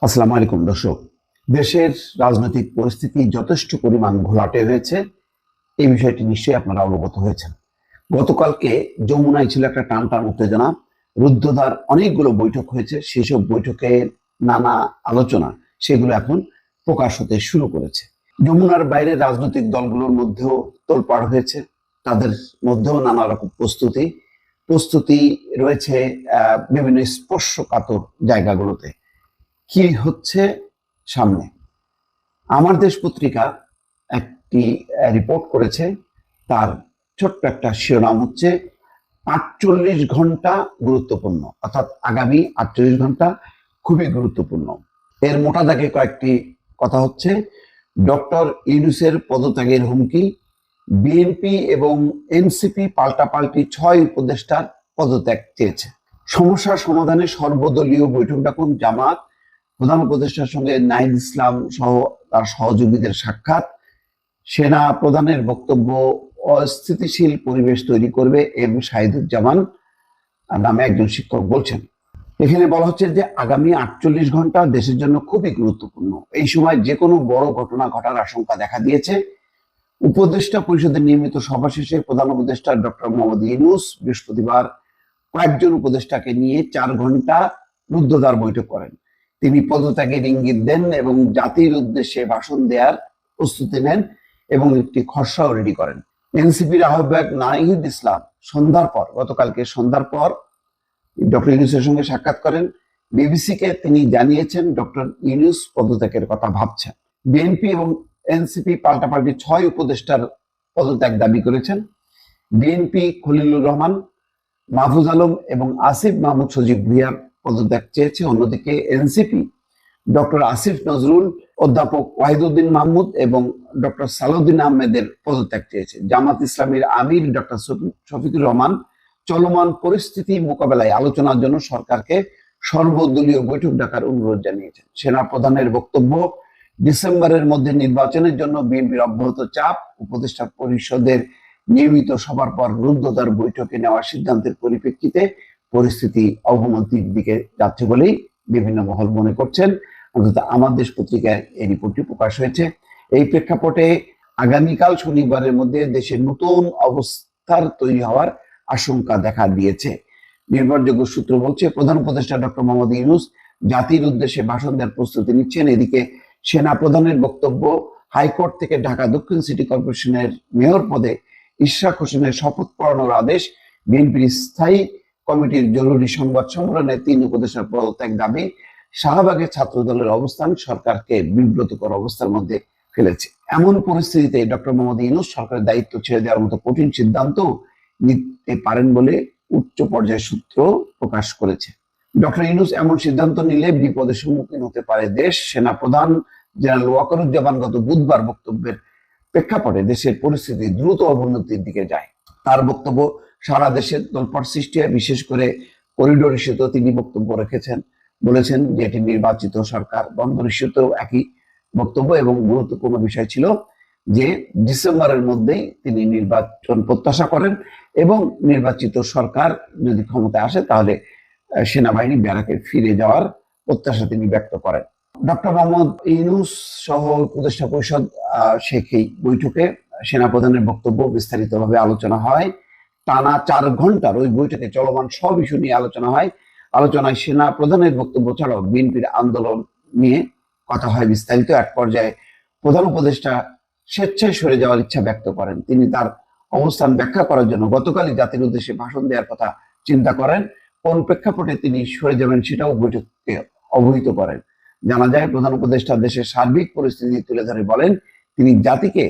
আসসালামু আলাইকুম দর্শক। দেশের রাজনৈতিক পরিস্থিতি যথেষ্ট পরিমাণ ঘোলাটে হয়েছে, এই বিষয়টি নিশ্চয়ই আপনারা অবগত হয়েছেন। গতকালকে যমুনায় ছিল একটা টান টান উত্তেজনা, রুদ্ধদ্বার অনেকগুলো বৈঠক হয়েছে, সেসব বৈঠকে নানা আলোচনা সেগুলো এখন প্রকাশ হতে শুরু করেছে। যমুনার বাইরে রাজনৈতিক দলগুলোর মধ্যেও তোলপাড় হয়েছে, তাদের মধ্যেও নানা রকম প্রস্তুতি রয়েছে বিভিন্ন স্পর্শকাতর জায়গাগুলোতে। কি হচ্ছে সামনে? আমার দেশ পত্রিকা একটি রিপোর্ট করেছে, তার ছোট্ট একটা শিরোনাম হচ্ছে 48 ঘন্টা গুরুত্বপূর্ণ, অর্থাৎ আগামী 48 ঘন্টা খুবই গুরুত্বপূর্ণ। এর মোটা দাগে কয়েকটি কথা হচ্ছে: ডক্টর ইউনূসের পদত্যাগের হুমকি, বিএনপি এবং এনসিপি পাল্টাপাল্টি 6 উপদেষ্টার পদত্যাগ চেয়েছে, সমস্যার সমাধানে সর্বদলীয় বৈঠক ডাকুন জামাত, প্রধান উপদেষ্টার সঙ্গে নাহিদ ইসলাম সহ তার সহযোগীদের সাক্ষাৎ, সেনা প্রধানের বক্তব্য অস্থিতিশীল পরিবেশ তৈরি করবে এম শাহিদুজ্জামান নামে একজন শিক্ষক বলছেন। এখানে বলা হচ্ছে যে আগামী 48 ঘন্টা দেশের জন্য খুবই গুরুত্বপূর্ণ। এই সময় যে কোনো বড় ঘটনা ঘটার আশঙ্কা দেখা দিয়েছে। উপদেষ্টা পরিষদের নিয়মিত সভা শেষে প্রধান উপদেষ্টা ডক্টর মোহাম্মদ ইউনূস বৃহস্পতিবার কয়েকজন উপদেষ্টাকে নিয়ে 4 ঘন্টা রুদ্ধদ্বার বৈঠক করেন। তিনি পদত্যাগের ইঙ্গিত দেন এবং জাতির উদ্দেশ্যে ভাষণ দেওয়ার প্রস্তুতি নেন এবং একটি খসড়াও রেডি করেন। এনসিপির আহ্বায়ক নাহিদ ইসলাম গতকালকে সন্ধ্যার পর ডক্টর ইউনূসের সঙ্গে সাক্ষাৎ করেন। বিবিসিকে তিনি জানিয়েছেন ডক্টর ইউনূস পদত্যাগের কথা ভাবছেন। বিএনপি এবং এনসিপি পাল্টাপাল্টি 6 উপদেষ্টার পদত্যাগ দাবি করেছেন। বিএনপি খলিলুর রহমান, মাহফুজ আলম এবং আসিফ মাহমুদ সজীব ভুঁইয়ার পদত্যাগ চেয়েছে। অন্যদিকে এনসিপি ডক্টর আসিফ নজরুল, অধ্যাপক ওয়াহিদুদ্দিন মাহমুদ এবং ডক্টর সালাউদ্দিন আহমেদের পদত্যাগ চেয়েছে। জামাত ইসলামীর আমির ডক্টর শফিকুর রহমান চলমান পরিস্থিতি মোকাবেলায় আলোচনার জন্য সরকারকে সর্বদলীয় বৈঠক ডাকার অনুরোধ জানিয়েছেন। সেনা প্রধানের বক্তব্য, ডিসেম্বরের মধ্যে নির্বাচনের জন্য বিএনপির অব্যাহত চাপ, উপদেষ্টা পরিষদের নিয়মিত সভার পর রুদ্ধদ্বার বৈঠকে নেওয়ার সিদ্ধান্তের পরিপ্রেক্ষিতে পরিস্থিতি অবনতির দিকে যাচ্ছে বলেই বিভিন্ন মহল মনে করছেন। অন্তত আমার দেশ পত্রিকায় এই রিপোর্টটি প্রকাশ হয়েছে। এই প্রেক্ষাপটে আগামীকাল শনিবারের মধ্যে দেশের নতুন অবস্থার তৈরি হওয়ার আশঙ্কা দেখা দিয়েছে। নির্ভরযোগ্য সূত্র বলছে, প্রধান উপদেষ্টা ডক্টর মোহাম্মদ ইউনূস জাতির উদ্দেশ্যে ভাষণ দেওয়ার প্রস্তুতি নিচ্ছেন। এদিকে সেনা প্রধানের বক্তব্য, হাইকোর্ট থেকে ঢাকা দক্ষিণ সিটি কর্পোরেশনের মেয়র পদে ইশরাক হোসেনের শপথ পড়ানোর আদেশ, বিএনপির স্থায়ী কমিটির জরুরি সংবাদ সম্মেলনে 3 উপদেষ্টার পদত্যাগ দাবি, শাহবাগের ছাত্র দলের অবস্থান সরকারকে বিব্রতকর অবস্থার মধ্যে ফেলেছে। এমন পরিস্থিতিতে ডক্টর মোহাম্মদ ইউনূস সরকারের দায়িত্ব ছেড়ে দেওয়ার মতো কঠিন সিদ্ধান্ত নিতে পারেন বলে উচ্চ পর্যায়ের সূত্র প্রকাশ করেছে। ডক্টর ইউনূস এমন সিদ্ধান্ত নিলে বিপদের সম্মুখীন হতে পারে দেশ। সেনা প্রধান জেনারেল ওয়াকারুজ্জামান গত বুধবার বক্তব্যের প্রেক্ষাপটে দেশের পরিস্থিতি দ্রুত অবনতির দিকে যায়। তার বক্তব্য সারা দেশের তোলপাড় সৃষ্টি হয়, বিশেষ করে করিডোর ইস্যুতেও তিনি বক্তব্য রেখেছেন। বলেছেন যে এটি নির্বাচিত সরকার। বন্দর ইস্যুতেও একই বক্তব্য এবং গুরুত্বপূর্ণ বিষয় ছিল যে ডিসেম্বরের মধ্যেই তিনি নির্বাচন প্রত্যাশা করেন এবং নির্বাচিত সরকার যদি ক্ষমতায় আসে তাহলে সেনাবাহিনী ব্যারাকে ফিরে যাওয়ার প্রত্যাশা তিনি ব্যক্ত করেন। ডক্টর মোহাম্মদ ইউনূস সহ উপদেষ্টা পরিষদ সেই বৈঠকে সেনাপ্রধানের বক্তব্য বিস্তারিতভাবে আলোচনা হয়। টানা 4 ঘন্টার ওই বৈঠকে চলমান সব ইস্যু নিয়ে আলোচনা হয়। আলোচনায় সেনা প্রধানের বক্তব্য ছাড়াও বিএনপির আন্দোলন নিয়ে কথা হয় বিস্তারিত। এক পর্যায়ে প্রধান উপদেষ্টা স্বেচ্ছায় সরে যাওয়ার ইচ্ছা ব্যক্ত করেন। তিনি তার অবস্থান ব্যাখ্যা করার জন্য গতকালই জাতির উদ্দেশ্যে ভাষণ দেওয়ার কথা চিন্তা করেন। কোন প্রেক্ষাপটে তিনি সরে যাবেন সেটাও বৈঠককে অবহিত করেন। জানা যায়, প্রধান উপদেষ্টা দেশের সার্বিক পরিস্থিতি তুলে ধরে বলেন, তিনি জাতিকে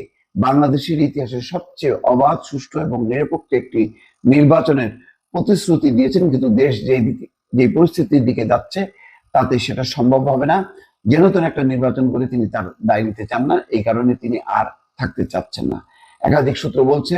বাংলাদেশের ইতিহাসের সবচেয়ে অবাধ, সুষ্ঠু এবং নিরপেক্ষ একটি নির্বাচনের প্রতিশ্রুতি দিয়েছেন, কিন্তু দেশ যে পরিস্থিতির দিকে যাচ্ছে তাতে সেটা সম্ভব হবে না। যেন তেন একটা নির্বাচন করে তিনি তার দায় নিতে চান না, এই কারণে তিনি আর থাকতে চাচ্ছেন না। একাধিক সূত্র বলছে,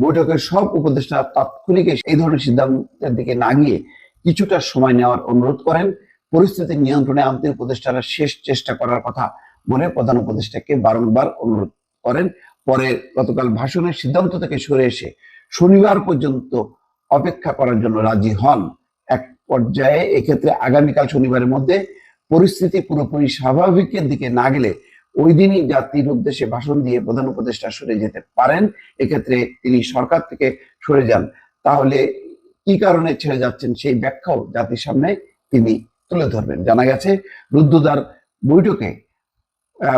বৈঠকের সব উপদেষ্টা তাৎক্ষণিক এই ধরনের সিদ্ধান্তের দিকে না গিয়ে কিছুটা সময় নেওয়ার অনুরোধ করেন। পরিস্থিতি নিয়ন্ত্রণে আনতে উপদেষ্টারা শেষ চেষ্টা করার কথা বলে প্রধান উপদেষ্টাকে বারংবার অনুরোধ করেন। পরে গতকাল ভাষণের সিদ্ধান্ত থেকে সরে এসে শনিবার পর্যন্ত অপেক্ষা করার জন্য রাজি হন। এক পর্যায়ে এক্ষেত্রে আগামীকাল শনিবারের মধ্যে পরিস্থিতি পুরোপুরি স্বাভাবিকের দিকে না গেলে ওই দিনই জাতির উদ্দেশ্যে ভাষণ দিয়ে প্রধান উপদেষ্টা সরে যেতে পারেন। এক্ষেত্রে তিনি সরকার থেকে সরে যান, তাহলে কি কারণে ছেড়ে যাচ্ছেন সেই ব্যাখ্যাও জাতির সামনে তিনি তুলে ধরবেন। জানা গেছে রুদ্ধদ্বার বৈঠকে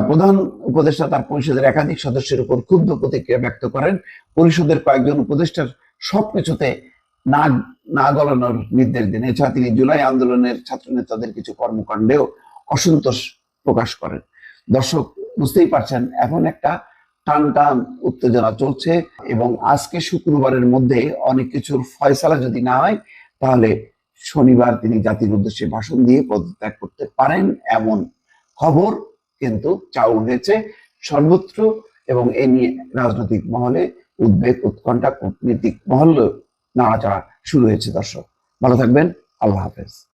প্রধান উপদেষ্টা তার পরিষদের একাধিক সদস্যের উপর ক্ষুব্ধ প্রতিক্রিয়া ব্যক্ত করেন। পরিষদের কয়েকজন উপদেষ্টার সবকিছুতে নাক না গলানোর নির্দেশ দেন। এছাড়া তিনি জুলাই আন্দোলনের ছাত্র নেতাদের কিছু কর্মকাণ্ডেও অসন্তোষ প্রকাশ করেন। দর্শক বুঝতেই পারছেন এখন একটা টান টান উত্তেজনা চলছে, এবং আজকে শুক্রবারের মধ্যে অনেক কিছুর ফয়সালা যদি না হয় তাহলে শনিবার তিনি জাতির উদ্দেশ্যে ভাষণ দিয়ে পদত্যাগ করতে পারেন, এমন খবর কিন্তু চাউর হয়েছে সর্বত্র। এবং এ নিয়ে রাজনৈতিক মহলে উদ্বেগ, উৎকণ্ঠা, কূটনীতিক মহলে নাড়াচাড়া শুরু হয়েছে। দর্শক ভালো থাকবেন, আল্লাহ হাফেজ।